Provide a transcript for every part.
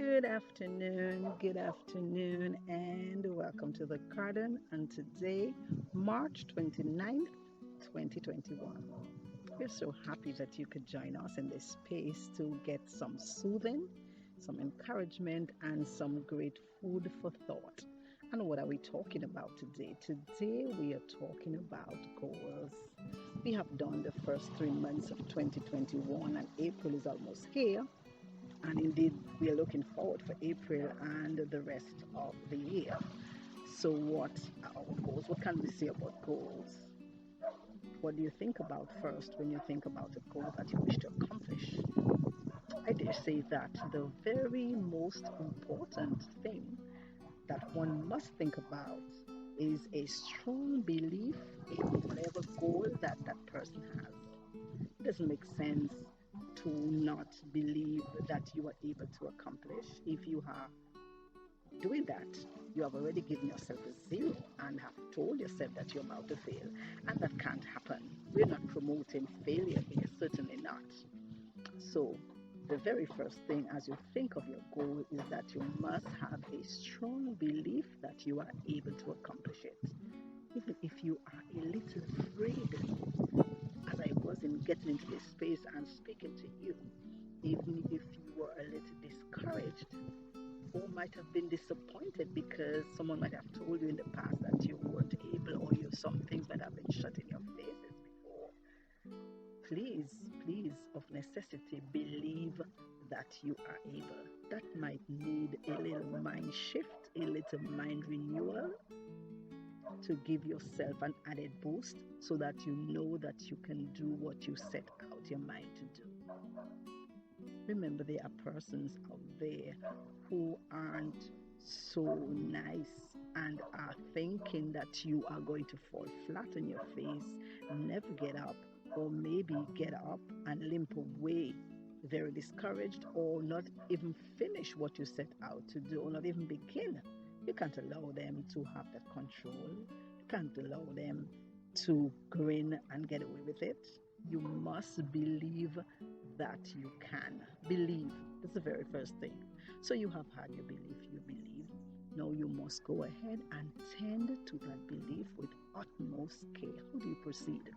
good afternoon, and welcome to the garden. And today, March 29th, 2021. We're so happy that you could join us in this space to get some soothing, some encouragement, and some great food for thought. And what are we talking about today? Today, we are talking about goals. We have done the first 3 months of 2021, and April is almost here. And indeed, we are looking forward for April and the rest of the year. So, what are our goals? What can we say about goals? What do you think about first when you think about a goal that you wish to accomplish? I dare say that the very most important thing that one must think about is a strong belief in whatever goal that that person has. It doesn't make sense to not believe that you are able to accomplish. If you are doing that, you have already given yourself a zero and have told yourself that you're about to fail. And that can't happen. We're not promoting failure here, certainly not. So, the very first thing as you think of your goal is that you must have a strong belief that you are able to accomplish it. Even if you are a little afraid, as I was in getting into this space and speaking to you, even if you were a little discouraged or might have been disappointed because someone might have told you in the past that you weren't able, or some things might have been shut in your faces before, please, of necessity, believe that you are able. That might need a little mind shift, a little mind renewal to give yourself an added boost so that you know that you can do what you set out your mind to do. Remember, there are persons out there who aren't so nice and are thinking that you are going to fall flat on your face, never get up, or maybe get up and limp away very discouraged, or not even finish what you set out to do, or not even begin. You can't allow them to have that control. You can't allow them to grin and get away with it. You must believe that you can. Believe. That's the very first thing. So you have had your belief, you believe. Now you must go ahead and tend to that belief with utmost care. How do you proceed?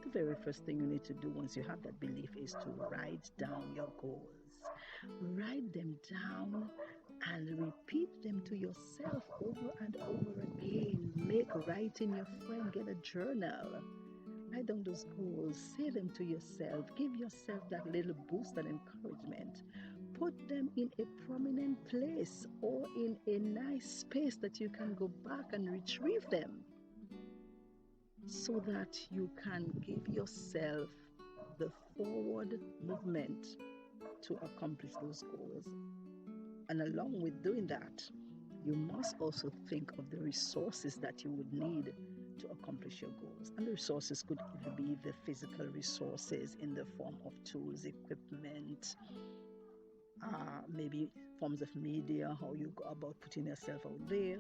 The very first thing you need to do once you have that belief is to write down your goals. Write them down and repeat them to yourself over and over again. Make writing your friend. Get a journal. Write down those goals. Say them to yourself. Give yourself that little boost and encouragement. Put them in a prominent place or in a nice space that you can go back and retrieve them, so that you can give yourself the forward movement to accomplish those goals. And along with doing that, you must also think of the resources that you would need to accomplish your goals. And the resources could either be the physical resources in the form of tools, equipment, maybe forms of media, how you go about putting yourself out there,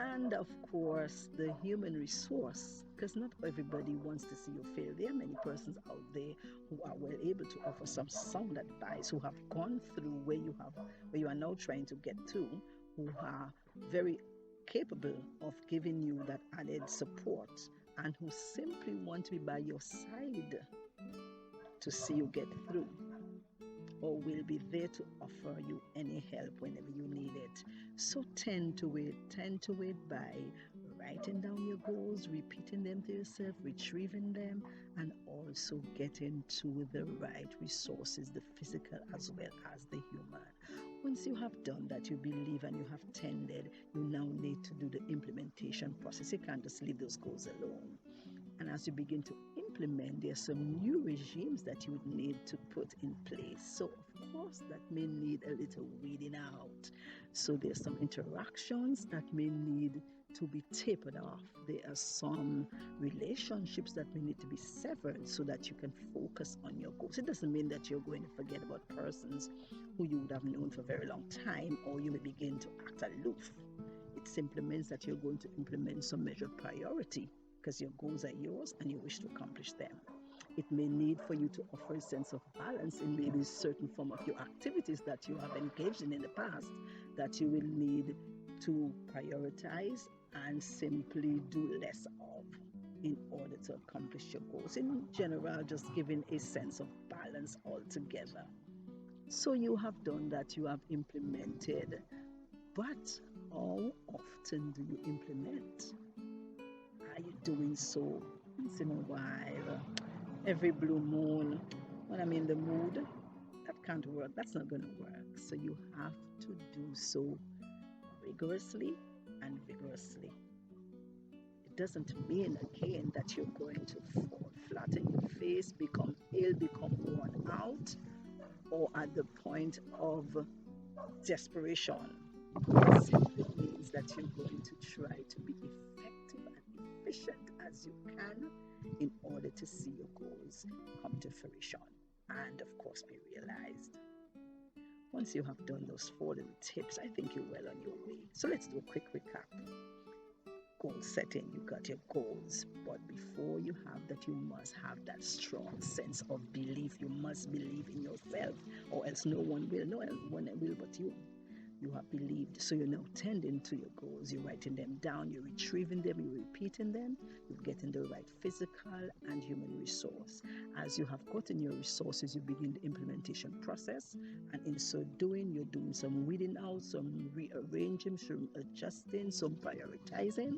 and of course the human resource, because not everybody wants to see you fail. There are many persons out there who are well able to offer some sound advice, who have gone through where you are now trying to get to, who are very capable of giving you that added support, and who simply want to be by your side to see you get through, or will be there to offer you any help whenever you need it. So tend to it by writing down your goals, repeating them to yourself, retrieving them, and also getting to the right resources, the physical as well as the human. Once you have done that, you believe and you have tended, you now need to do the implementation process. You can't just leave those goals alone. And as you begin to implement, there are some new regimes that you would need to put in place. So, of course, that may need a little weeding out. So, there's some interactions that may need to be tapered off. There are some relationships that may need to be severed so that you can focus on your goals. It doesn't mean that you're going to forget about persons who you would have known for a very long time, or you may begin to act aloof. It simply means that you're going to implement some measured priority, because your goals are yours and you wish to accomplish them. It may need for you to offer a sense of balance in maybe certain form of your activities that you have engaged in the past that you will need to prioritize and simply do less of in order to accomplish your goals. In general, just giving a sense of balance altogether. So you have done that, you have implemented, but how often do you implement? Are you doing so once in a while? Every blue moon, when I'm in the mood, that can't work. That's not going to work. So you have to do so rigorously and vigorously. It doesn't mean again that you're going to fall flat in your face, become ill, become worn out, or at the point of desperation. It simply means that you're going to try to be effective and efficient as you can in order to see your goals come to fruition and, of course, be realized. Once you have done those 4 little tips, I think you're well on your way. So let's do a quick recap. Goal setting, you got your goals, but before you have that, you must have that strong sense of belief. You must believe in yourself, or else no one will. No one will but you. You have believed, so you're now tending to your goals. You're writing them down, you're retrieving them, you're repeating them, you're getting the right physical and human resource. As you have gotten your resources, you begin the implementation process, and in so doing, you're doing some weeding out, some rearranging, some adjusting, some prioritizing,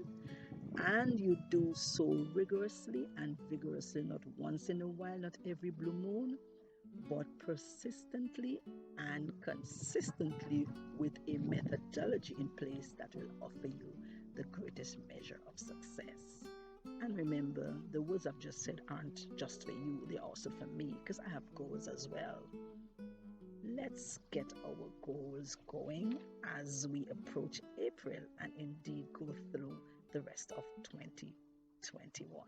and you do so rigorously and vigorously, not once in a while, not every blue moon, but persistently and consistently with a methodology in place that will offer you the greatest measure of success. And remember, the words I've just said aren't just for you, they're also for me because I have goals as well. Let's get our goals going as we approach April and indeed go through the rest of 2021.